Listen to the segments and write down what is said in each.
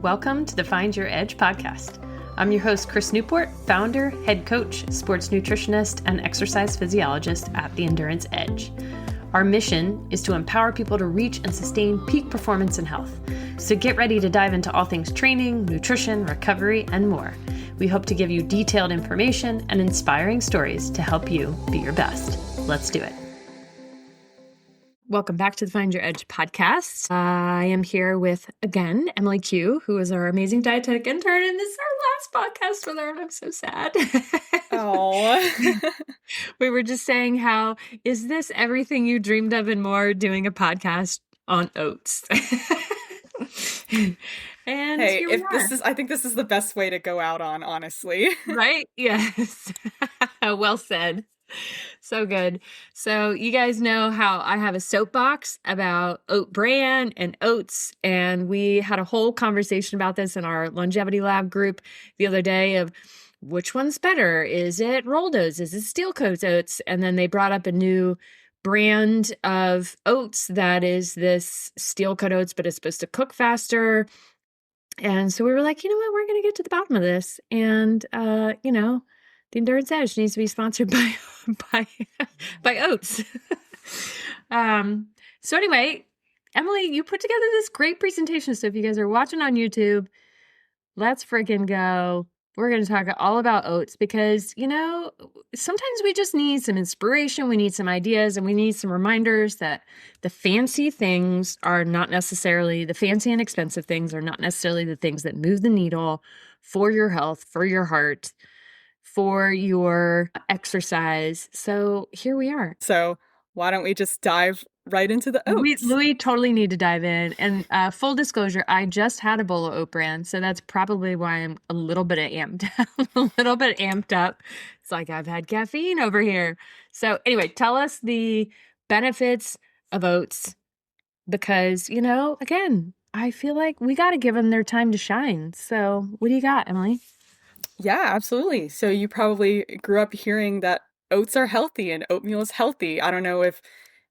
Welcome to the Find Your Edge podcast. I'm your host, Chris Newport, founder, head coach, sports nutritionist, and exercise physiologist at the Endurance Edge. Our mission is to empower people to reach and sustain peak performance and health. So get ready to dive into all things training, nutrition, recovery, and more. We hope to give you detailed information and inspiring stories to help you be your best. Let's do it. Welcome back to the Find Your Edge podcast. I am here with, again, Emily Qiu, who is our amazing dietetic intern, and this is our last podcast with her, and I'm so sad. Oh. We were just saying how, is this everything you dreamed of and more, doing a podcast on oats? And hey, I think this is the best way to go out on, honestly. Right? Yes. Well said. So good. So you guys know how I have a soapbox about oat bran and oats, and we had a whole conversation about this in our longevity lab group the other day of which one's better. Is it rolled oats? Is it steel coat oats? And then they brought up a new brand of oats that is this steel cut oats, but it's supposed to cook faster. And so we were like, you know what, we're going to get to the bottom of this. And, the Endurance Edge needs to be sponsored by Oats. So anyway, Emily, you put together this great presentation. So if you guys are watching on YouTube, let's freaking go. We're going to talk all about oats because, sometimes we just need some inspiration. We need some ideas, and we need some reminders that the fancy things are not necessarily, the fancy and expensive things are not necessarily the things that move the needle for your health, for your heart, for your exercise. So here we are. So why don't we just dive right into the oats? We totally need to dive in. And full disclosure, I just had a bowl of oat bran. So that's probably why I'm a little bit amped up. It's like I've had caffeine over here. So anyway, tell us the benefits of oats because, again, I feel like we got to give them their time to shine. So what do you got, Emily? Yeah, absolutely. So you probably grew up hearing that oats are healthy and oatmeal is healthy. I don't know if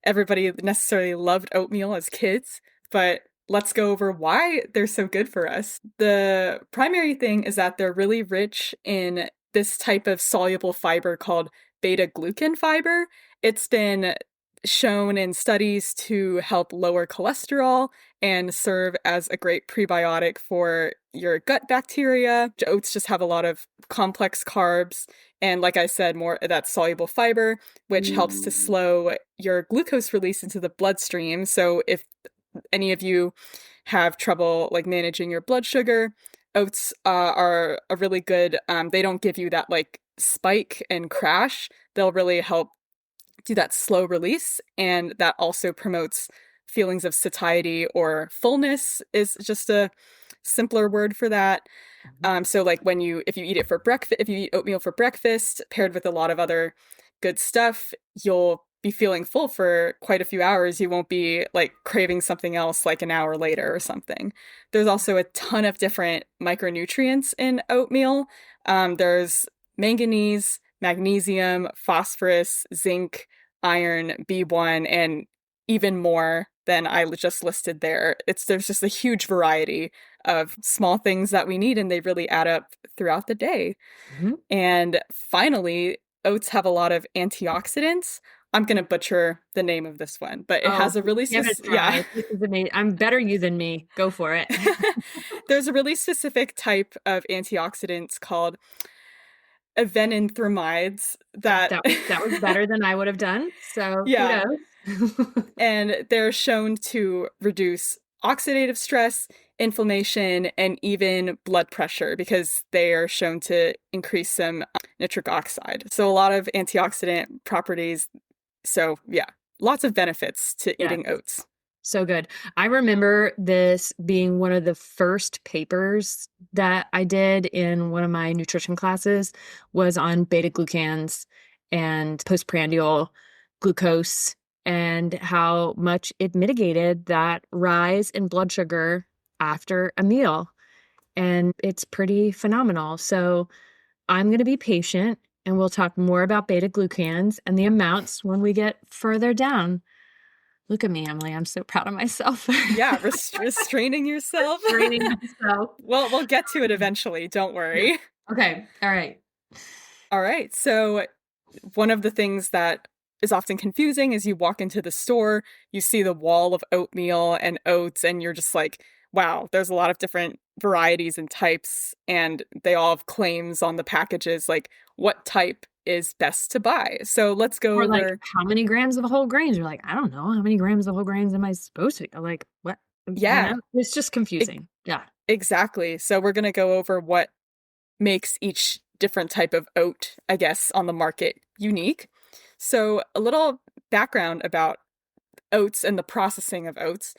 everybody necessarily loved oatmeal as kids, but let's go over why they're so good for us. The primary thing is that they're really rich in this type of soluble fiber called beta-glucan fiber. It's been shown in studies to help lower cholesterol and serve as a great prebiotic for your gut bacteria. Oats just have a lot of complex carbs and, like I said, more of that soluble fiber, which helps to slow your glucose release into the bloodstream. So if any of you have trouble like managing your blood sugar, oats are a really good, they don't give you that like spike and crash. They'll really help do that slow release, and that also promotes feelings of satiety or fullness is just a simpler word for that. So like if you eat it for breakfast, if you eat oatmeal for breakfast paired with a lot of other good stuff, you'll be feeling full for quite a few hours. You won't be like craving something else like an hour later or something. There's also a ton of different micronutrients in oatmeal. There's manganese, magnesium, phosphorus, zinc, iron, B1, and even more than I just listed there. There's just a huge variety of small things that we need, and they really add up throughout the day. Mm-hmm. And finally, oats have a lot of antioxidants. I'm going to butcher the name of this one, but it has a really yeah. I'm better you than me. Go for it. There's a really specific type of antioxidants called avenanthramides that was better than I would have done. So yeah. And they're shown to reduce oxidative stress, inflammation, and even blood pressure because they are shown to increase some nitric oxide. So a lot of antioxidant properties. So yeah, lots of benefits to eating oats. So good. I remember this being one of the first papers that I did in one of my nutrition classes was on beta-glucans and postprandial glucose and how much it mitigated that rise in blood sugar after a meal. And it's pretty phenomenal. So I'm going to be patient and we'll talk more about beta-glucans and the amounts when we get further down. Look at me, Emily. I'm so proud of myself. Yeah, restraining yourself. Restraining myself. Well, we'll get to it eventually. Don't Yeah. worry. Okay. All right. All right. So one of the things that is often confusing is you walk into the store, you see the wall of oatmeal and oats, and you're just like, wow, there's a lot of different varieties and types, and they all have claims on the packages, like what type is best to buy. So let's go Or like, over. how many grams of whole grains? You're like, I don't know. How many grams of whole grains am I supposed to? Like, what? Yeah, It's just confusing. Yeah. exactly. So we're going to go over what makes each different type of oat, I guess, on the market unique. So a little background about oats and the processing of oats.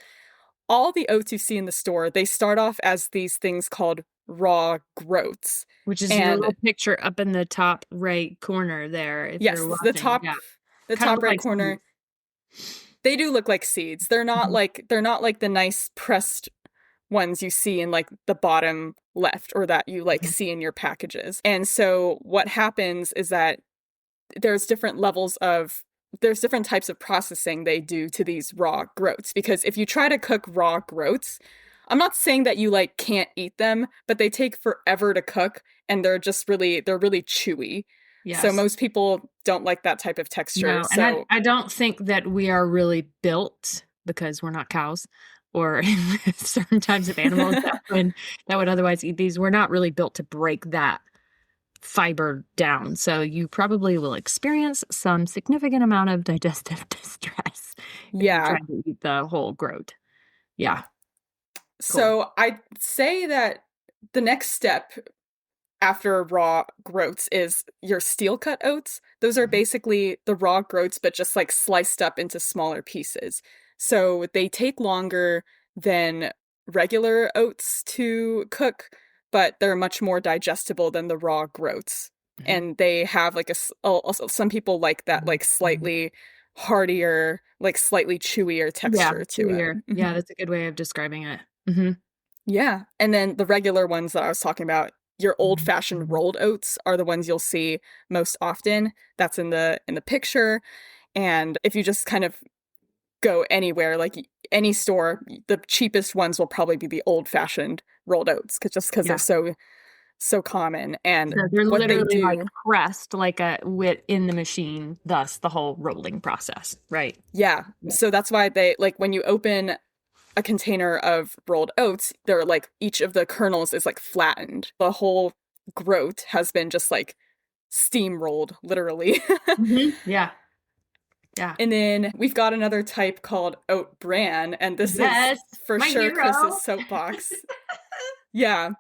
All the oats you see in the store, they start off as these things called raw groats. Which is your And little picture up in the top right corner there, if yes, you're watching. Yeah. the Kind of top look right like corner, seeds. they do look like seeds. They're not Mhm. like the nice pressed ones you see in like the bottom left or that you like Mhm. see in your packages. And so what happens is that there's different levels of there's different types of processing they do to these raw groats, because if you try to cook raw groats, I'm not saying that you like can't eat them, but they take forever to cook and they're really chewy. So Yes. most people don't like that type of texture. No, and So I don't think that we are really built, because we're not cows or certain types of animals that would otherwise eat these. We're not really built to break that fiber down. So you probably will experience some significant amount of digestive distress if you yeah. try to eat the whole groat. Yeah, cool. So I'd say that the next step after raw groats is your steel cut oats. Those are Mhm. basically the raw groats, but just like sliced up into smaller pieces. So they take longer than regular oats to cook, but they're much more digestible than the raw groats. Mhm. And they have like also some people like that like slightly heartier, like slightly chewier Yeah, texture to it. chewier. Yeah, that's a good way of describing it. Hmm. Yeah. And then the regular ones that I was talking about, your old-fashioned rolled oats are the ones you'll see most often. That's in the picture. And if you just kind of go anywhere, like any store, the cheapest ones will probably be the old-fashioned rolled oats, because they're Yeah. so common. And So they're what they literally like do, pressed like a wit in the machine, thus the whole rolling process, right? yeah. Yeah. So that's why they like when you open a container of rolled oats, they're like each of the kernels is like flattened. The whole groat has been just like steamrolled, literally. Yeah. Yeah. And then we've got another type called oat bran, and this is Yes, for my sure hero. Chris's soapbox. Yeah,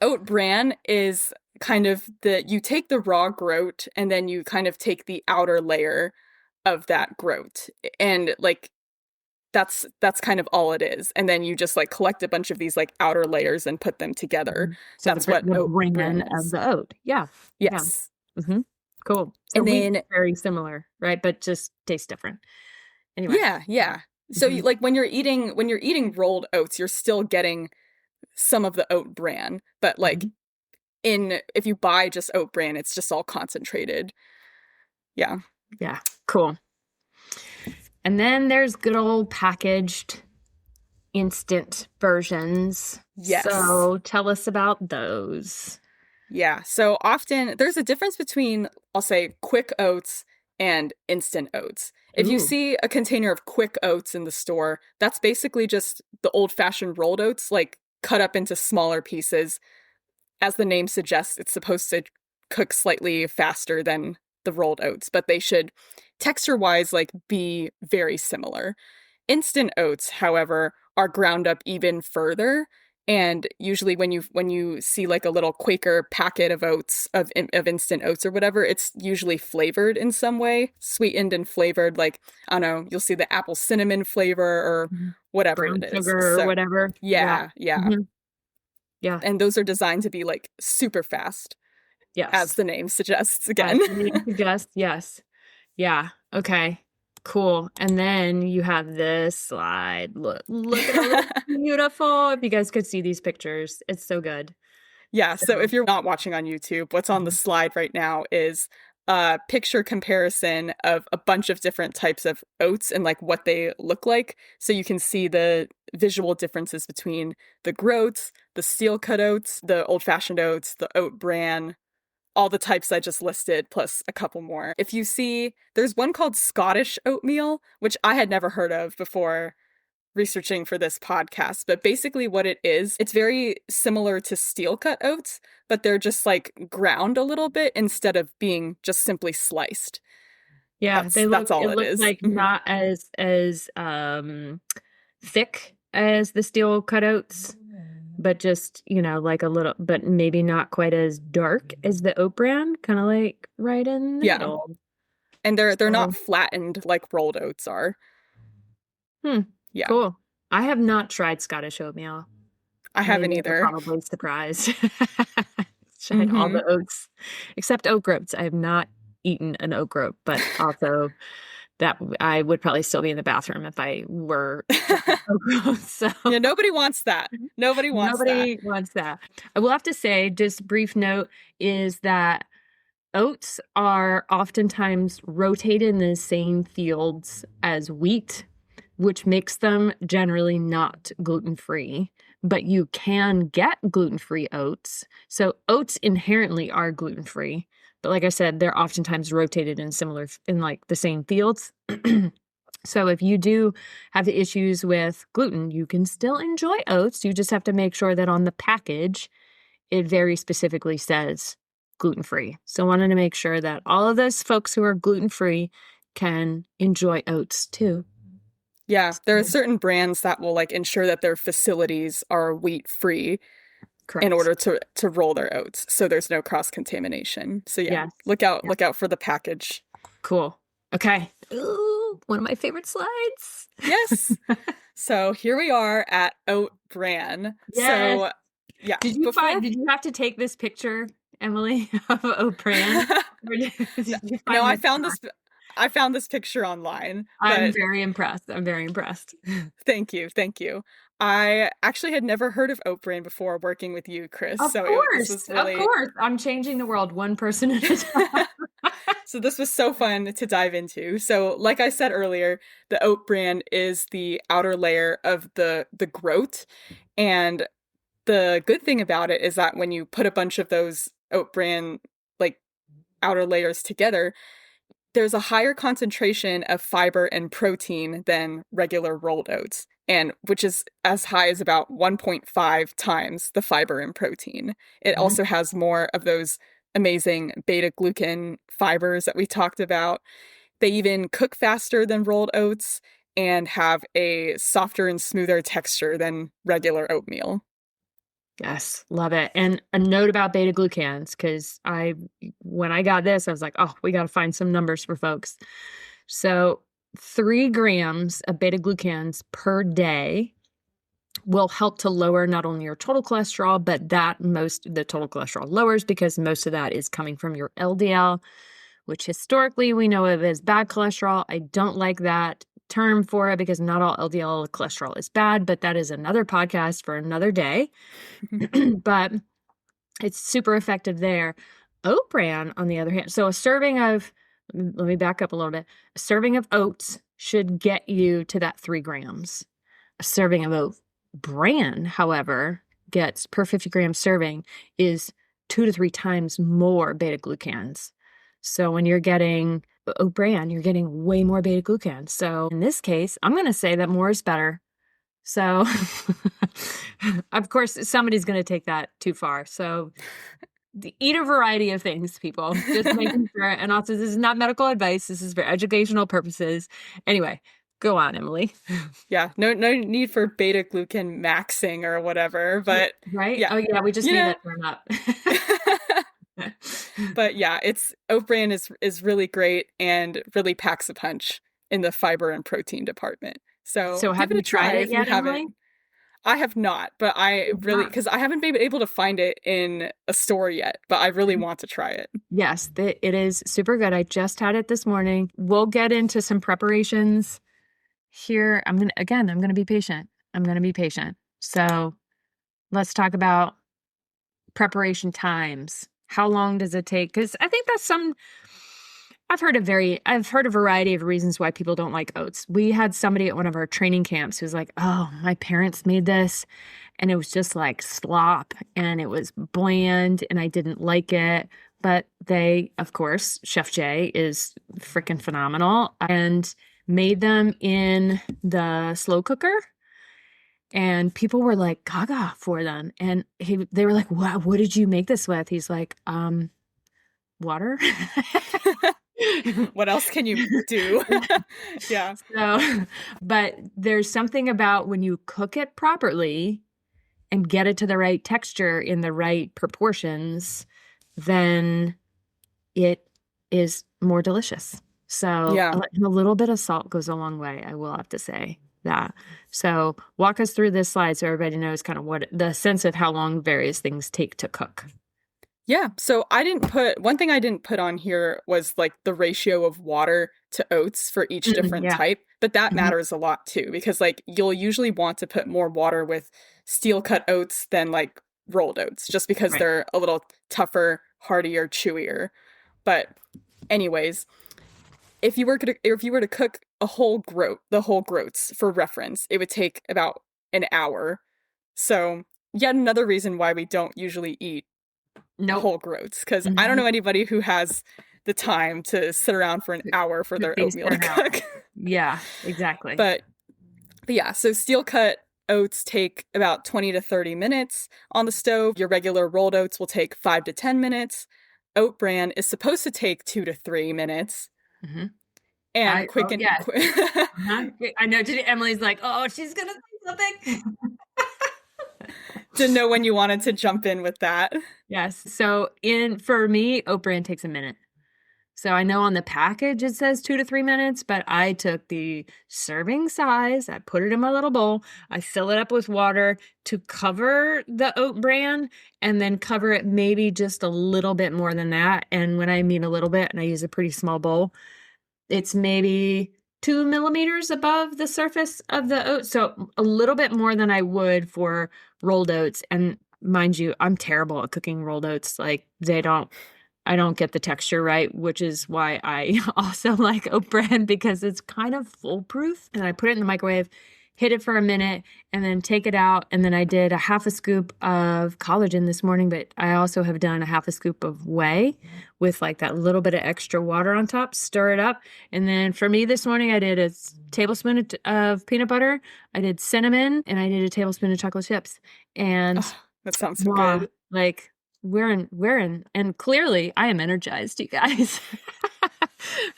oat bran is kind of you take the raw groat and then you kind of take the outer layer of that groat, and like that's kind of all it is. And then you just like collect a bunch of these like outer layers and put them together. So That's what the oat bran bran of is. the oat. Yeah. Yeah. Yes. Hmm. Cool. So And wheat's then very similar, right? But just tastes different. Anyway. yeah. So Hmm. you, like when you're eating rolled oats, you're still getting some of the oat bran, but like Hmm. in if you buy just oat bran, it's just all concentrated. Yeah. Yeah. Cool. And then there's good old packaged instant versions. Yes. So tell us about those. Yeah. So often there's a difference between, I'll say, quick oats and instant oats. If you Ooh. see a container of quick oats in the store, that's basically just the old-fashioned rolled oats, like quick up into smaller pieces. As the name suggests, it's supposed to cook slightly faster than the rolled oats, but they should texture-wise like be very similar. Instant oats, however, are ground up even further. And usually when you see like a little Quaker packet of oats of instant oats or whatever, it's usually flavored in some way, sweetened and flavored. Like I don't know, you'll see the apple cinnamon flavor or Mhm. whatever Brown it is. sugar or So whatever. Yeah. yeah. Hmm. Yeah. And those are designed to be like super fast, as Yes. the name suggests As again. the name suggests, yes. Yeah. Okay. Cool. And then you have this slide. Look at all this beautiful. If you guys could see these pictures, it's so good. Yeah, so So, if you're not watching on YouTube, what's on the mhm. slide right now is picture comparison of a bunch of different types of oats and like what they look like. So you can see the visual differences between the groats, the steel cut oats, the old fashioned oats, the oat bran, all the types I just listed, plus a couple more. If you see, there's one called Scottish oatmeal, which I had never heard of before researching for this podcast. But basically, what it is, it's very similar to steel cut oats, but they're just like ground a little bit instead of being just simply sliced. Yeah, That's all it it looks is. like not as thick as the steel cut oats, but just, like a little, but maybe not quite as dark as the oat bran, kind of like right in the Yeah. middle. And they're not So, flattened like rolled oats are. Yeah. cool. I have not tried Scottish oatmeal. I Many haven't are either. probably surprised. Tried all Hmm. the oats except oat groats. I have not eaten an oat groat, but also that I would probably still be in the bathroom if I were trying oat groats. So Yeah, nobody wants that. Nobody wants that. nobody wants that. I will have to say, just brief note is that oats are oftentimes rotated in the same fields as wheat, which makes them generally not gluten-free, but you can get gluten-free oats. So oats inherently are gluten-free, but like I said, they're oftentimes rotated in like the same fields. So if you do have the issues with gluten, you can still enjoy oats. You just have to make sure that on the package, it very specifically says gluten-free. So I wanted to make sure that all of those folks who are gluten-free can enjoy oats too. Yeah, there are certain brands that will like ensure that their facilities are wheat free in Correct. order to roll their oats, so there's no cross contamination. So yeah, Yes. Yeah. look out for the package. Cool. Okay. Ooh, one of my favorite slides. Yes. So here we are at oat bran. Yes. So yeah, before Did you have to take this picture, Emily, of O'Brien? Or did you no, find this? I found this picture online, I'm but very impressed. I'm very impressed. thank you, thank you. I actually had never heard of oat bran before working with you, Chris. Of So this course. was Of really course. I'm changing the world one person at a time. so this was so fun to dive into. So, like I said earlier, the oat bran is the outer layer of the groat, and the good thing about it is that when you put a bunch of those oat bran like outer layers together, there's a higher concentration of fiber and protein than regular rolled oats, and which is as high as about 1.5 times the fiber and protein. It Mhm. also has more of those amazing beta-glucan fibers that we talked about. They even cook faster than rolled oats and have a softer and smoother texture than regular oatmeal. Yes, love it. And a note about beta glucans, because when I got this, I was like, oh, we got to find some numbers for folks. So 3 grams of beta glucans per day will help to lower not only your total cholesterol, but the total cholesterol lowers because most of that is coming from your LDL, which historically we know of as bad cholesterol. I don't like that term for it because not all LDL cholesterol is bad, but that is another podcast for another day. But it's super effective there. Oat bran, on the other hand, so let me back up a little bit. A serving of oats should get you to that 3 grams. A serving of oat bran, however, gets per 50-gram serving is 2 to 3 times more beta glucans. So when you're getting oat bran, you're getting way more beta glucans. So in this case, I'm going to say that more is better. So, of course, somebody's going to take that too far. So, eat a variety of things, people. Just making sure. And also, this is not medical advice. This is for educational purposes. Anyway, go on, Emily. Yeah, no need for beta glucan maxing or whatever, but Right? yeah, Oh, yeah, we just you need know. that turn up. But yeah, it's oat bran is really great and really packs a punch in the fiber and protein department. So So, give have it a you try tried it if you yet, Emily? haven't. I have not, but I really Not. because I haven't been able to find it in a store yet, but I really want to try it. Yes, it is super good. I just had it this morning. We'll get into some preparations here. I'm gonna be patient. I'm gonna be patient. So let's talk about preparation times. How long does it take? Because I think that's I've heard a variety of reasons why people don't like oats. We had somebody at one of our training camps who's like, "Oh, my parents made this and it was just like slop and it was bland and I didn't like it." But they, of course, Chef Jay is freaking phenomenal and made them in the slow cooker. And people were like gaga for them. And they were like, what did you make this with? He's like, water. What else can you do? Yeah. So, but there's something about when you cook it properly and get it to the right texture in the right proportions, then it is more delicious. So Yeah. a little bit of salt goes a long way, I will have to say that. So walk us through this slide so everybody knows kind of what the sense of how long various things take to cook. Yeah. So one thing I didn't put on here was like the ratio of water to oats for each different Yeah. type, but that Mhm. matters a lot too, because like you'll usually want to put more water with steel cut oats than like rolled oats, just because Right. they're a little tougher, heartier, chewier. But anyways, if you were to cook the whole groats for reference, it would take about an hour. So yet another reason why we don't usually eat Nope. whole groats, because I don't Mhm. know anybody who has the time to sit around for an hour for To their face oatmeal to burn out. cook. Yeah, exactly. but but yeah, so steel cut oats take about 20 to 30 minutes on the stove. Your regular rolled oats will take 5 to 10 minutes. Oat bran is supposed to take 2 to 3 minutes. Hmm. And Oh quick and yeah. Uh-huh. I know. Emily's like, oh, she's gonna say something. didn't know when you wanted to jump in with that. Yes. So for me, oat bran takes a minute. So I know on the package it says 2 to 3 minutes, but I took the serving size, I put it in my little bowl, I fill it up with water to cover the oat bran, and then cover it maybe just a little bit more than that. And when I mean a little bit, and I use a pretty small bowl, it's maybe 2 millimeters above the surface of the oat. So a little bit more than I would for rolled oats. And mind you, I'm terrible at cooking rolled oats. Like I don't get the texture right, which is why I also like oat bran because it's kind of foolproof. And I put it in the microwave, hit it for a minute, and then take it out. And then I did a half a scoop of collagen this morning, but I also have done a half a scoop of whey with like that little bit of extra water on top, stir it up. And then for me this morning, I did a tablespoon of peanut butter, I did cinnamon, and I did a tablespoon of chocolate chips. And Oh, that sounds so wow, good. like and clearly I am energized, you guys.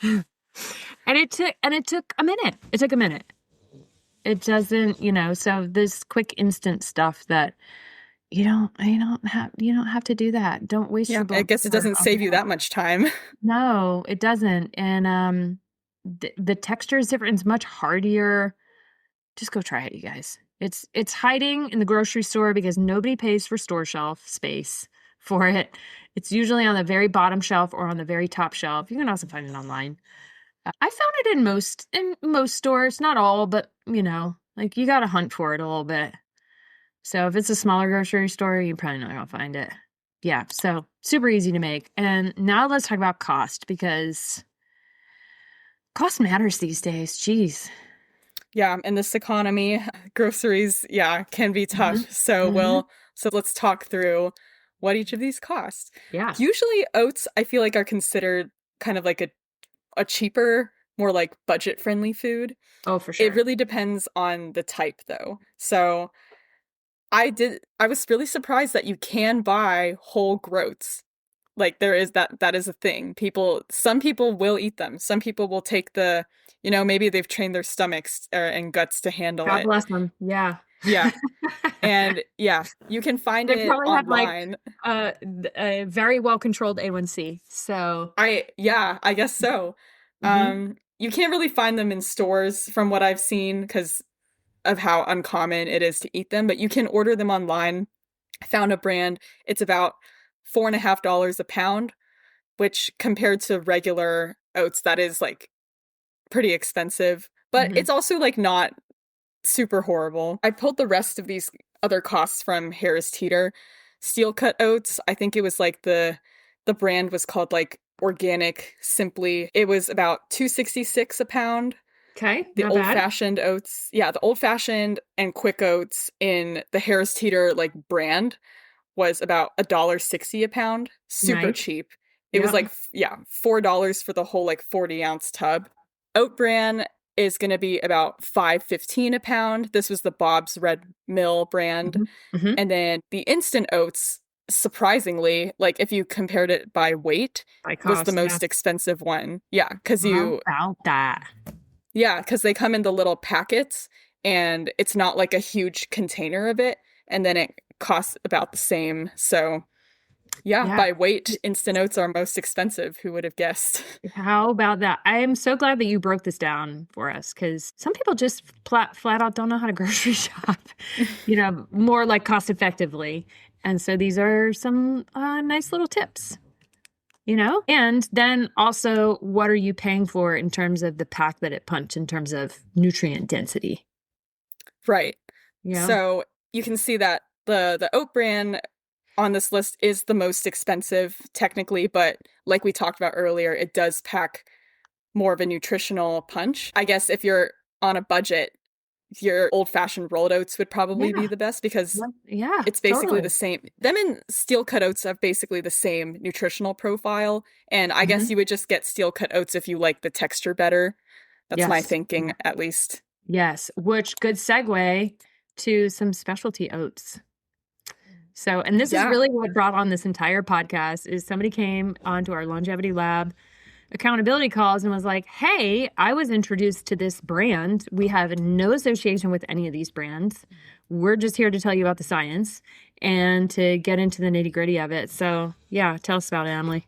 And it took a minute. It took a minute. It doesn't, so this quick instant stuff that you don't have to do that. Don't waste Yeah, your I blood guess it sugar doesn't on save you that. that much time. No, it doesn't. And the texture is different. It's much hardier. Just go try it, you guys. It's hiding in the grocery store because nobody pays for store shelf space for it. It's usually on the very bottom shelf or on the very top shelf. You can also find it online. I found it in most stores, not all, but like you got to hunt for it a little bit. So if it's a smaller grocery store, you're probably not gonna find it. Yeah, so super easy to make. And now let's talk about cost because cost matters these days. Jeez. Yeah, in this economy, groceries, yeah, can be Hmm. tough. Hmm. So let's talk through what each of these cost. Yeah. Usually oats, I feel like, are considered kind of like a cheaper, more like budget-friendly food. Oh, for It sure. really depends on the type though. So I was really surprised that you can buy whole groats. Like that is a thing. Some people will eat them. Some people will take maybe they've trained their stomachs and guts to handle God it. bless them. Yeah. Yeah. And yeah, you can find They it probably have like online. a very well controlled A1C. So, I guess so. mhm. You can't really find them in stores from what I've seen because of how uncommon it is to eat them, but you can order them online. I found a brand. It's about $4.50 a pound, which compared to regular oats, that is like pretty expensive. But Mhm. it's also like not super horrible. I pulled the rest of these other costs from Harris Teeter. Steel cut oats, I think it was like the brand was called like organic simply. It was about 266 a pound. Okay, The not old bad. fashioned oats, yeah, the old fashioned and quick oats in the Harris Teeter like brand was about $1.60 a pound. Super Nice. cheap. It was Yep. like, yeah, $4 for the whole like 40-ounce tub. Oat bran is going to be about 5.15 a pound. This was the Bob's Red Mill brand. Hmm. Hmm. And then the instant oats, surprisingly, like if you compared it by weight, By was the cost, yeah. most expensive one. How about that? Yeah, because they come in the little packets and it's not like a huge container of it. And then it costs about the same. So yeah, Yeah. by weight, instant oats are most expensive. Who would have guessed? How about that? I am so glad that you broke this down for us because some people just flat out don't know how to grocery shop, more like cost effectively. And so these are some nice little tips, And then also, what are you paying for in terms of the pack that it punched in terms of nutrient density? Right. Yeah. So you can see that the oat bran on this list is the most expensive technically, but like we talked about earlier, it does pack more of a nutritional punch. I guess if you're on a budget, your old-fashioned rolled oats would probably be Yeah. the best because Yeah, it's basically the totally. same. Them and steel cut oats have basically the same nutritional profile, and I guess Hmm. you would just get steel cut oats if you like the texture better. That's my Yes. thinking, at least. Yes. Which good segue to some specialty oats. So, and this is Yeah. really what brought on this entire podcast is somebody came onto our longevity lab accountability calls and was like, "Hey, I was introduced to this brand. We have no association with any of these brands. We're just here to tell you about the science and to get into the nitty-gritty of it." So, yeah, tell us about it, Emily.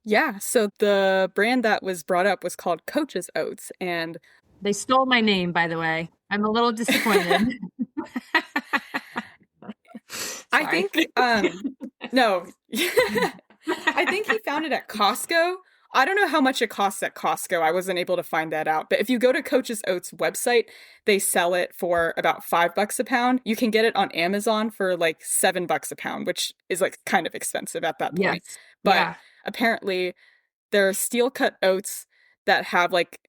Yeah, so the brand that was brought up was called Coach's Oats, and They stole my name, by the way. I'm a little disappointed. I Sorry. think no. I think he found it at Costco. I don't know how much it costs at Costco. I wasn't able to find that out. But if you go to Coach's Oats website, they sell it for about $5 a pound. You can get it on Amazon for like $7 a pound, which is like kind of expensive at that point. Yes. But Yeah. apparently there are steel cut oats that have like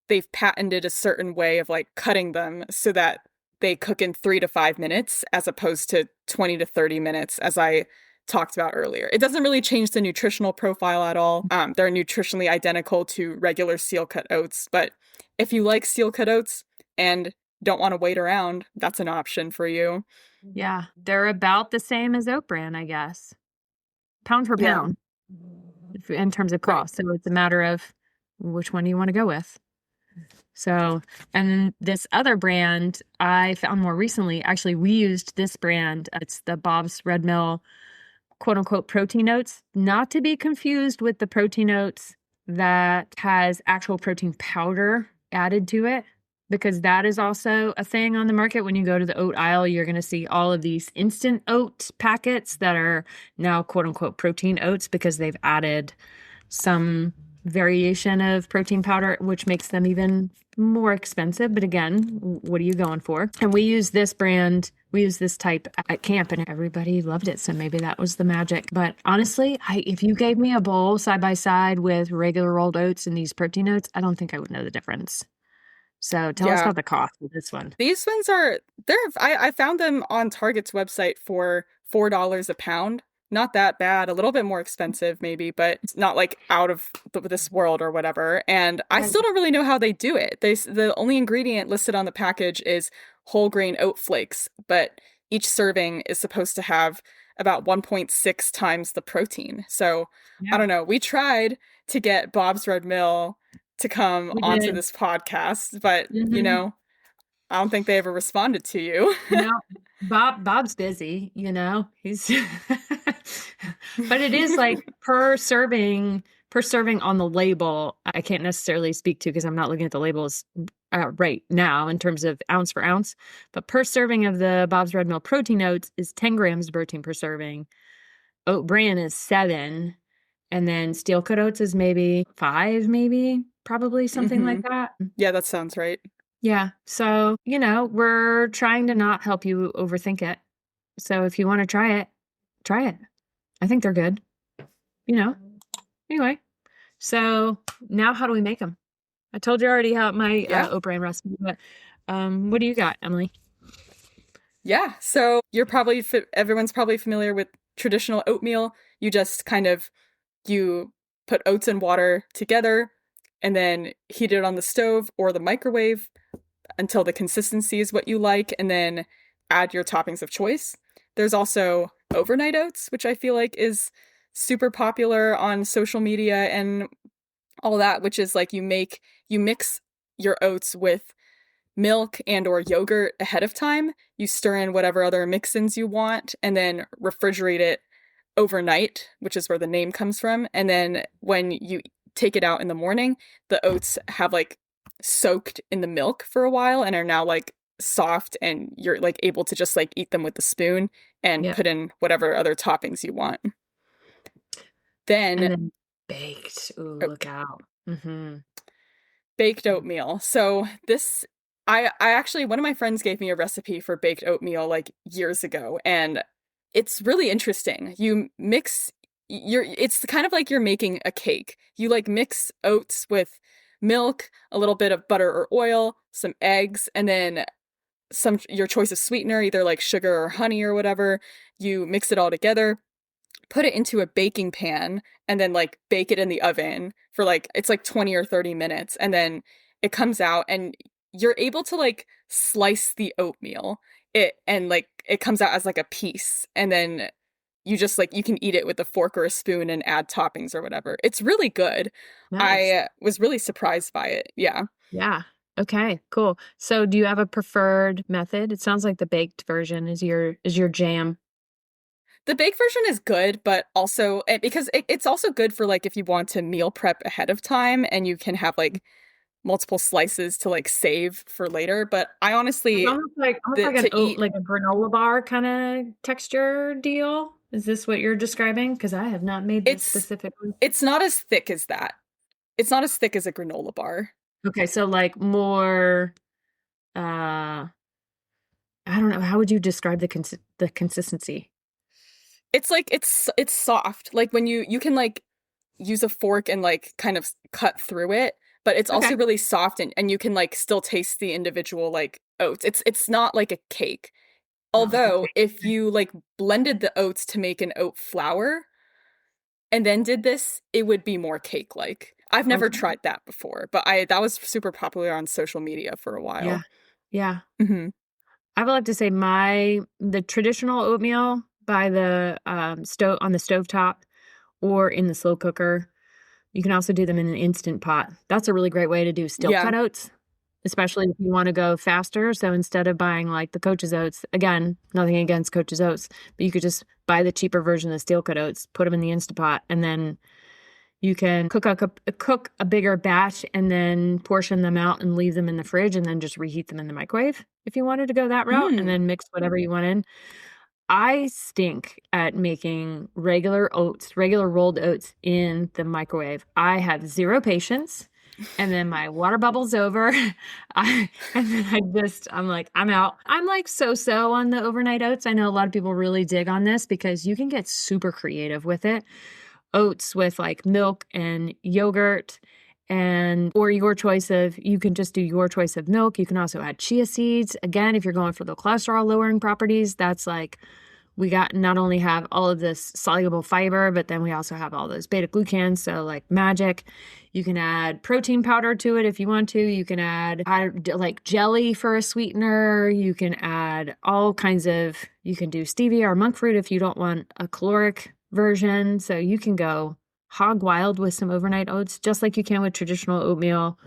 they've patented a certain way of like cutting them so that they cook in 3 to 5 minutes as opposed to 20 to 30 minutes, as I talked about earlier. It doesn't really change the nutritional profile at all. They're nutritionally identical to regular steel cut oats, but if you like steel cut oats and don't want to wait around, that's an option for you. Yeah. They're about the same as oat bran, I guess. Pound for Yeah, pound in terms of right. cost. So it's a matter of which one you want to go with. So, and then this other brand I found more recently, actually, we used this brand. It's the Bob's Red Mill quote unquote protein oats, not to be confused with the protein oats that has actual protein powder added to it, because that is also a thing on the market. When you go to the oat aisle, you're going to see all of these instant oat packets that are now quote unquote protein oats because they've added some variation of protein powder, which makes them even more expensive. But again, what are you going for? And we use this brand, we use this type at camp and everybody loved it. So maybe that was the magic. But honestly, if you gave me a bowl side by side with regular rolled oats and these protein oats, I don't think I would know the difference. So tell us Yeah. about the cost of this one. These ones are I found them on Target's website for $4 a pound. Not that bad, a little bit more expensive maybe, but it's not like out of this world or whatever. And I Right. still don't really know how they do it. The only ingredient listed on the package is whole grain oat flakes, but each serving is supposed to have about 1.6 times the protein. So I Yeah, don't know. We tried to get Bob's Red Mill to come we onto did. this podcast, but Hmm. I don't think they ever responded to you. No, Bob's busy, He's but it is like per serving on the label. I can't necessarily speak to because I'm not looking at the labels right now in terms of ounce for ounce, but per serving of the Bob's Red Mill protein oats is 10 grams of protein per serving. Oat bran is 7, and then steel cut oats is maybe 5, maybe, probably something like Hmm. that. Yeah, that sounds right. Yeah. So, we're trying to not help you overthink it. So if you want to try it, try it. I think they're good, you know? Anyway, so now how do we make them? I told you already how my Yeah. oat bran recipe, but what do you got, Emily? Yeah. So everyone's probably familiar with traditional oatmeal. You just kind of you put oats and water together and then heat it on the stove or the microwave until the consistency is what you like, and then add your toppings of choice. There's also overnight oats, which I feel like is super popular on social media and all that, which is like you mix your oats with milk and or yogurt ahead of time. You stir in whatever other mix-ins you want and then refrigerate it overnight, which is where the name comes from. And then when you take it out in the morning, the oats have like soaked in the milk for a while and are now like soft, and you're like able to just like eat them with the spoon and Yep. put in whatever other toppings you want. And Then then baked. Ooh, oh, look out. Mm-hmm. baked oatmeal. So this I actually, one of my friends gave me a recipe for baked oatmeal like years ago, and it's really interesting. You mix it's kind of like you're making a cake. You like mix oats with milk, a little bit of butter or oil, some eggs, and then some your choice of sweetener, either like sugar or honey or whatever. You mix it all together, put it into a baking pan, and then like bake it in the oven for like it's like 20 or 30 minutes, and then it comes out and you're able to like slice the oatmeal it and like it comes out as like a piece, and then you just like you can eat it with a fork or a spoon and add toppings or whatever. It's really good. Nice. I was really surprised by it. Yeah. Yeah. Okay, cool. So do you have a preferred method? It sounds like the baked version is your jam. The baked version is good, but also because it's also good for like if you want to meal prep ahead of time and you can have like multiple slices to like save for later. But I It's honestly, almost like an to oat, eat, like a granola bar kind of texture deal. Is this what you're describing? Because I have not made this it's specifically. it's not as thick as that. It's not as thick as a granola bar. Okay, so like more, I don't know, how would you describe the consistency? It's like it's soft. Like when you can like use a fork and like kind of cut through it, but it's Okay. also really soft, and you can like still taste the individual like oats. It's not like a cake. Not like a Although cake. if you like blended the oats to make an oat flour and then did this, it would be more cake-like. I've never Okay. tried that before, but I that was super popular on social media for a Yeah. while. Yeah. Hmm. I would like to say the traditional oatmeal by the stove on the stovetop or in the slow cooker. You can also do them in an instant pot. That's a really great way to do steel Yeah. cut oats, especially if you want to go faster. So instead of buying like the Coach's oats, again, nothing against Coach's oats, but you could just buy the cheaper version of steel cut oats, put them in the instant pot, and then you can cook a bigger batch and then portion them out and leave them in the fridge and then just reheat them in the microwave if you wanted to go that route and Mm. then mix whatever you want in. I stink at making regular oats, regular rolled oats in the microwave. I have zero patience. And then my water bubbles over. And then I'm like, I'm out. I'm like so on the overnight oats. I know a lot of people really dig on this because you can get super creative with it. Oats with like milk and yogurt and or you can just do your choice of milk. You can also add chia seeds. Again, if you're going for the cholesterol lowering properties, that's like we got not only have all of this soluble fiber, but then we also have all those beta-glucans, so like magic. You can add protein powder to it if you want to. You can add like jelly for a sweetener. You can add all kinds of, you can do stevia or monk fruit if you don't want a caloric version. So you can go hog wild with some overnight oats, just like you can with traditional oatmeal.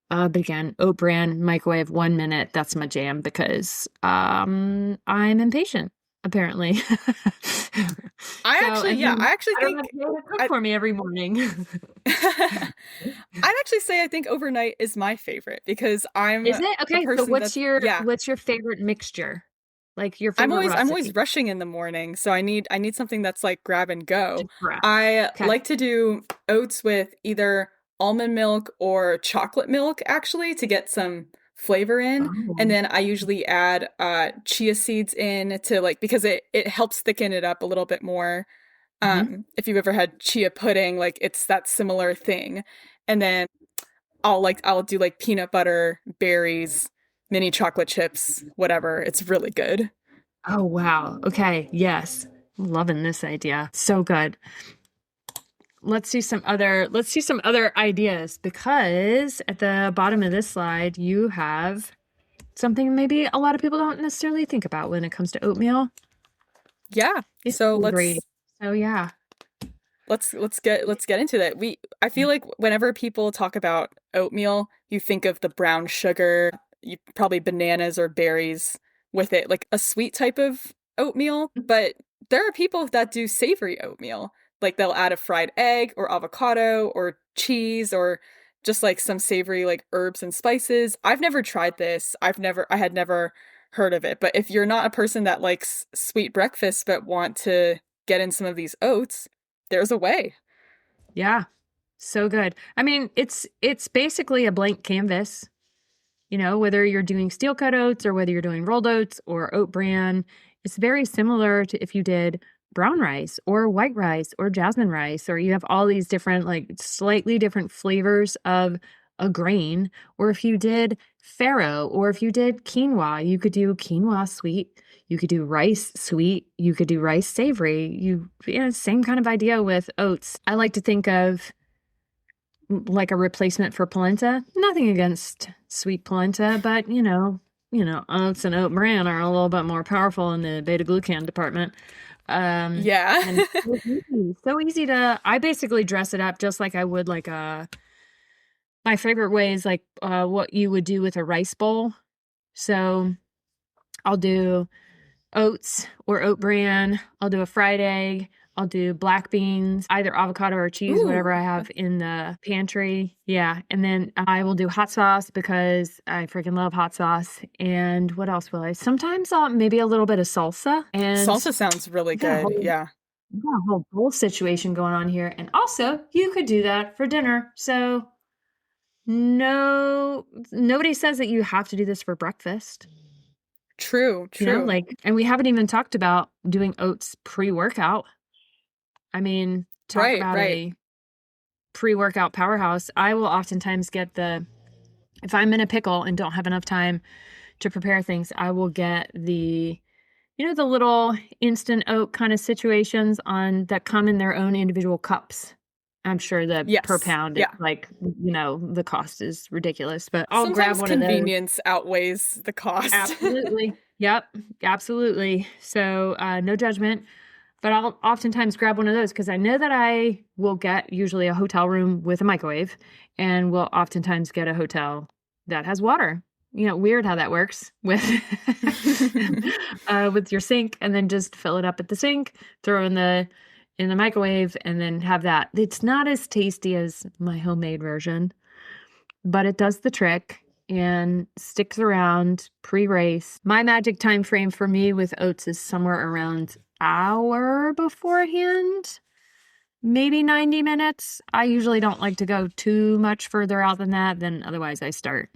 But again, oat bran, microwave, 1 minute. That's my jam because I'm impatient, apparently. So, and Yeah, then I actually I don't have think to be able to cook I for me every morning. I'd actually say I think overnight is my favorite because I'm Is it? a Okay, so person that's yeah, what's your favorite mixture? Like your I'm favorite always recipe rushing in the morning, so I need something that's like grab and to go. prep? I Okay. like to do oats with either almond milk or chocolate milk actually to get some flavor in. And Oh, then I usually add chia seeds in to like because it helps thicken it up a little bit more. Hmm. If you've ever had chia pudding, like it's that similar thing. And then I'll do like peanut butter, berries, mini chocolate chips, whatever. It's really good. Oh, wow. Okay. Yes. I'm loving this idea. So good. Let's see some other ideas because at the bottom of this slide you have something maybe a lot of people don't necessarily think about when it comes to oatmeal. Yeah. It's So great. So yeah. let's get into that. I feel like whenever people talk about oatmeal, you think of the brown sugar, you probably bananas or berries with it, like a sweet type of oatmeal, but there are people that do savory oatmeal. Like they'll add a fried egg or avocado or cheese or just like some savory like herbs and spices. I've never tried this. I had never heard of it. But if you're not a person that likes sweet breakfast but want to get in some of these oats, there's a way. Yeah. So good. I mean, it's basically a blank canvas. Whether you're doing steel cut oats or whether you're doing rolled oats or oat bran, it's very similar to if you did brown rice or white rice or jasmine rice, or you have all these different, like slightly different flavors of a grain. Or if you did farro or if you did quinoa, you could do quinoa sweet. You could do rice sweet. You could do rice savory. Same kind of idea with oats. I like to think of like a replacement for polenta. Nothing against sweet polenta, but oats and oat bran are a little bit more powerful in the beta-glucan department. Yeah. And so easy to. I basically dress it up just like I would like my favorite way is like what you would do with a rice bowl. So I'll do oats or oat bran. I'll do a fried egg. I'll do black beans, either avocado or cheese, whatever I Ooh. have in the pantry. Yeah. And then I will do hot sauce because I freaking love hot sauce. And what else will I? Sometimes I'll maybe a little bit of salsa. And Salsa sounds really you got a good. whole, Yeah. you got a whole bowl situation going on here. And also, you could do that for dinner. So no, nobody says that you have to do this for breakfast. True, true. And we haven't even talked about doing oats pre-workout. I mean, talk Right, about right. a pre-workout powerhouse. I will oftentimes if I'm in a pickle and don't have enough time to prepare things, I will get the little instant oat kind of situations that come in their own individual cups. I'm sure that per Yes. pound, it's Yeah. like, the cost is ridiculous, but I'll grab Sometimes one of those. convenience outweighs the cost. Absolutely. Yep. Absolutely. So, no judgment. But I'll oftentimes grab one of those because I know that I will get usually a hotel room with a microwave and will oftentimes get a hotel that has water. Weird how that works with with your sink and then just fill it up at the sink, throw in the microwave and then have that. It's not as tasty as my homemade version, but it does the trick and sticks around pre-race. My magic time frame for me with oats is somewhere around hour beforehand, maybe 90 minutes. I usually don't like to go too much further out than that, then otherwise I start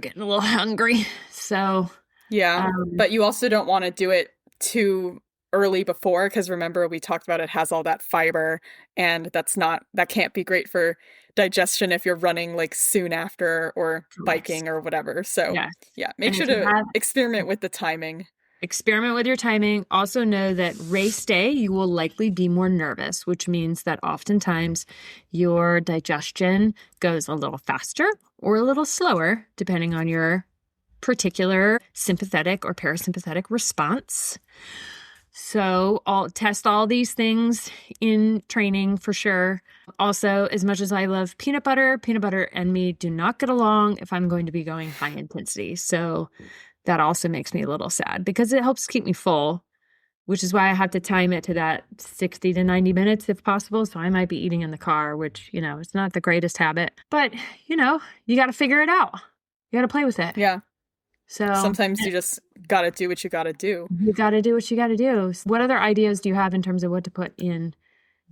getting a little hungry. So, Yeah. um But you also don't want to do it too early before because remember we talked about it has all that fiber and that can't be great for digestion if you're running like soon after or correct. biking or whatever. So, Yes. yeah, make And sure if you to have experiment with the timing. Experiment with your timing. Also know that race day, you will likely be more nervous, which means that oftentimes your digestion goes a little faster or a little slower, depending on your particular sympathetic or parasympathetic response. So I'll test all these things in training for sure. Also, as much as I love peanut butter and me do not get along if I'm going to be going high intensity. So that also makes me a little sad because it helps keep me full, which is why I have to time it to that 60 to 90 minutes if possible. So I might be eating in the car, which, it's not the greatest habit, but you got to figure it out. You got to play with it. Yeah. So Sometimes you just got to do what you got to do. you got to do what you got to do. What other ideas do you have in terms of what to put in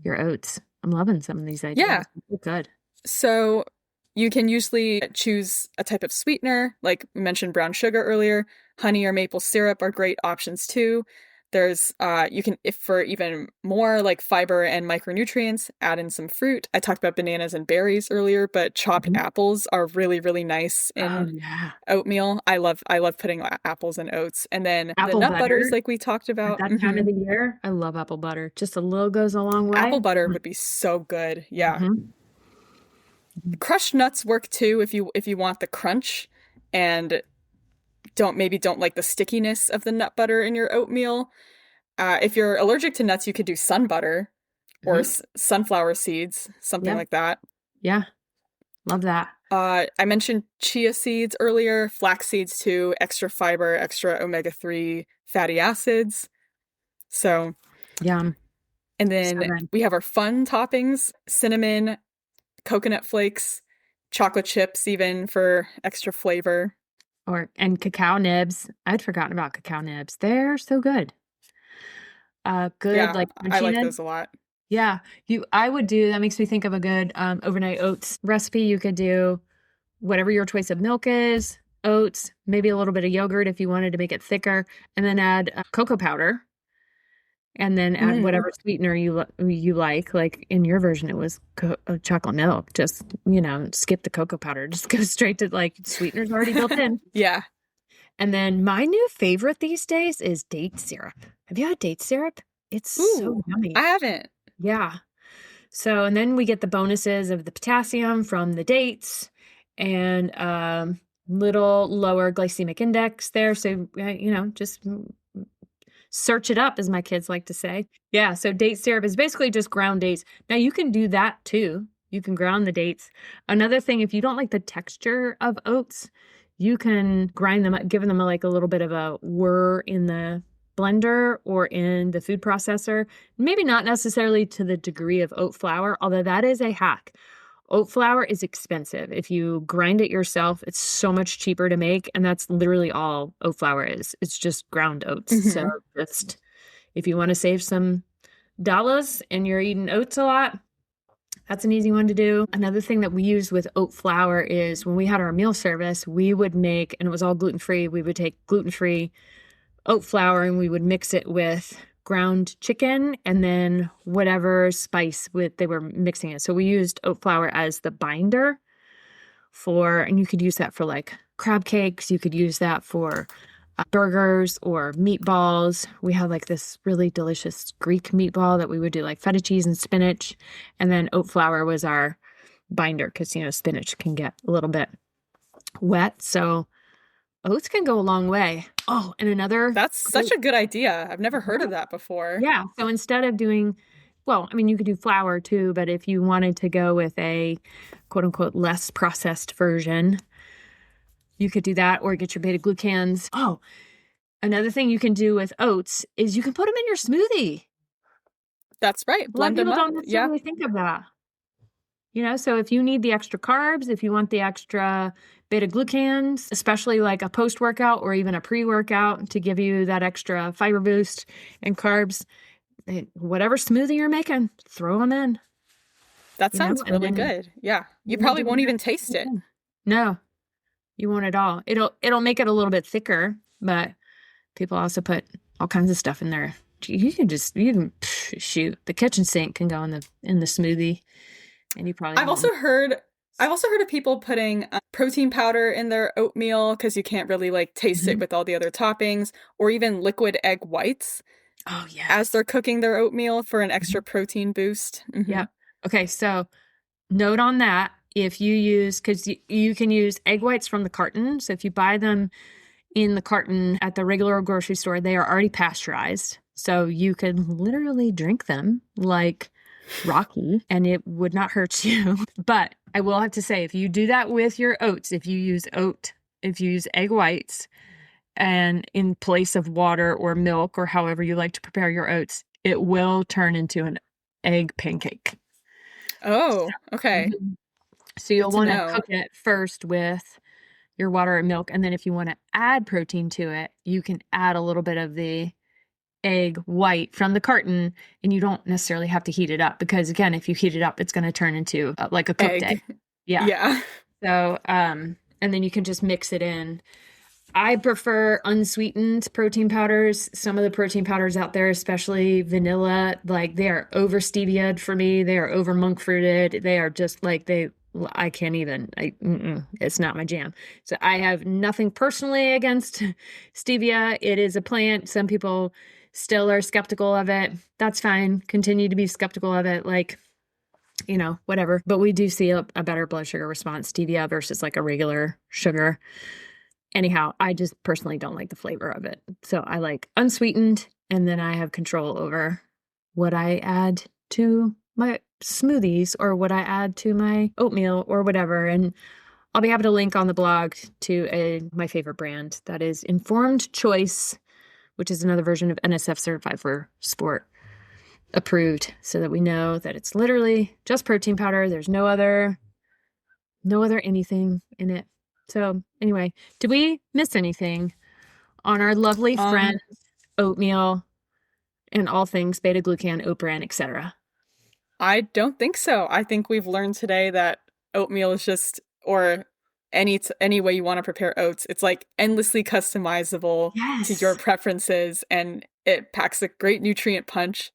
your oats? I'm loving some of these Yeah. ideas. Good. So you can usually choose a type of sweetener, like we mentioned brown sugar earlier. Honey or maple syrup are great options too. There's you can, if for even more like fiber and micronutrients, add in some fruit. I talked about bananas and berries earlier, but chopped Mhm. apples are really, really nice Oh, in yeah. oatmeal. I love putting apples in oats. And then the Apple nut butters butter like we talked at about. that time of the year. I love apple butter. Just a little goes a long Apple way. butter would be so good. Yeah. Mm-hmm. Crushed nuts work too if you want the crunch and don't like the stickiness of the nut butter in your oatmeal. If you're allergic to nuts, you could do sun butter or Hmm. sunflower seeds, something Yep. like that. Yeah. Love that. I mentioned chia seeds earlier, flax seeds too, extra fiber, extra omega-3 fatty acids. So, Yum. and So then good. we have our fun toppings, cinnamon, coconut flakes, chocolate chips even for extra flavor. And cacao nibs. I'd forgotten about cacao nibs. They're so good. Good Yeah, like I like crunchiness. those a lot. Yeah. I would do that makes me think of a good overnight oats recipe. You could do whatever your choice of milk is, oats, maybe a little bit of yogurt if you wanted to make it thicker, and then add cocoa powder, and then add Mm. whatever sweetener you like. Like in your version, it was chocolate milk. Just skip the cocoa powder. Just go straight to like sweeteners already built in. Yeah. And then my new favorite these days is date syrup. Have you had date syrup? It's so Ooh, I yummy. haven't. Yeah. So, and then we get the bonuses of the potassium from the dates and little lower glycemic index there. So, just search it up, as my kids like to say. Yeah. So, date syrup is basically just ground dates. Now, you can do that too. You can ground the dates. Another thing, if you don't like the texture of oats, you can grind them up, giving them like a little bit of a whir in the blender or in the food processor. Maybe not necessarily to the degree of oat flour, although that is a hack. Oat flour is expensive. If you grind it yourself, it's so much cheaper to make, and that's literally all oat flour is. It's just ground oats. So Hmm. just if you want to save some dollars and you're eating oats a lot, that's an easy one to do. Another thing that we use with oat flour is when we had our meal service, we would make, and it was all gluten-free, we would take gluten-free oat flour and we would mix it with ground chicken and then whatever spice with they were mixing it. So we used oat flour as the binder and you could use that for like crab cakes. You could use that for burgers or meatballs. We had like this really delicious Greek meatball that we would do like feta cheese and spinach. And then oat flour was our binder because, spinach can get a little bit wet. So oats can go a long way. Oh, and another That's such great, a good idea. I've never heard of that before. yeah. So instead of doing, well, I mean, you could do flour too, but if you wanted to go with a quote unquote less processed version, you could do that or get your beta-glucans. Oh, another thing you can do with oats is you can put them in your smoothie. That's right. A lot of Blend them people up. don't Yeah. necessarily think of that. So if you need the extra carbs, if you want the extra beta glucans, especially like a post workout or even a pre workout to give you that extra fiber boost and carbs, whatever smoothie you're making, throw them in, That sounds and really then good. Yeah. You you won't probably get won't even embarrassed. taste it. No, you won't at all. It'll make it a little bit thicker, but people also put all kinds of stuff in there. Shoot, the kitchen sink can go in the smoothie, and you probably I've won't. also heard I've also heard of people putting protein powder in their oatmeal because you can't really like taste it Mhm. with all the other toppings, or even liquid egg whites Oh as yes. they're cooking their oatmeal for an Mhm. extra protein boost. Hmm. Yep. Okay, so note on that if you use because you can use egg whites from the carton. So if you buy them in the carton at the regular grocery store, they are already pasteurized. So you can literally drink them like Rocky and it would not hurt you. But I will have to say, if you do that with your oats, if you use egg whites and in place of water or milk or however you like to prepare your oats, it will turn into an egg pancake. Oh, okay. Mhm. So Good you'll to want to know. cook it first with your water and milk. And then if you want to add protein to it, you can add a little bit of the egg white from the carton and you don't necessarily have to heat it up because again, if you heat it up, it's going to turn into like a cooked egg. Egg. Yeah. Yeah. So, and then you can just mix it in. I prefer unsweetened protein powders. Some of the protein powders out there, especially vanilla, like they are over stevia'd for me. They are over monk fruited. They are just like I can't even, it's not my jam. So I have nothing personally against stevia. It is a plant. Some people still are skeptical of it. That's fine. Continue to be skeptical of it. Like, whatever. But we do see a better blood sugar response, stevia versus like a regular sugar. Anyhow, I just personally don't like the flavor of it. So I like unsweetened, and then I have control over what I add to my smoothies or what I add to my oatmeal or whatever. And I'll be happy to link on the blog to my favorite brand that is Informed Choice, which is another version of NSF Certified for Sport approved, so that we know that it's literally just protein powder. There's no other anything in it. So anyway, did we miss anything on our lovely friend oatmeal and all things beta-glucan, oat bran, etc.? I don't think so. I think we've learned today that oatmeal is just, or any way you want to prepare oats, it's like endlessly customizable to your Yes. preferences, and it packs a great nutrient punch.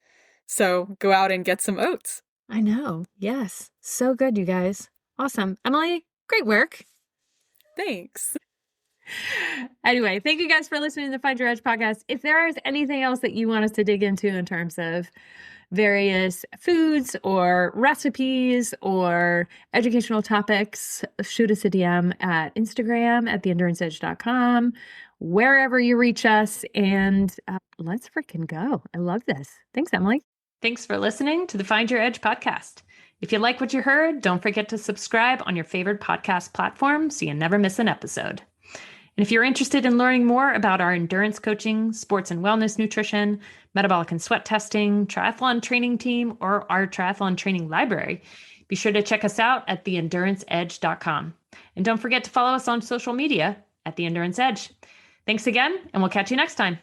So go out and get some oats. I know. Yes. So good, you guys. Awesome. Emily, great work. Thanks. Anyway, thank you guys for listening to the Find Your Edge podcast. If there is anything else that you want us to dig into in terms of various foods or recipes or educational topics, shoot us a DM at Instagram at theenduranceedge.com, wherever you reach us. And let's freaking go. I love this. Thanks, Emily. Thanks for listening to the Find Your Edge podcast. If you like what you heard, don't forget to subscribe on your favorite podcast platform so you never miss an episode. And if you're interested in learning more about our endurance coaching, sports and wellness nutrition, metabolic and sweat testing, triathlon training team, or our triathlon training library, be sure to check us out at theenduranceedge.com. And don't forget to follow us on social media at The Endurance Edge. Thanks again, and we'll catch you next time.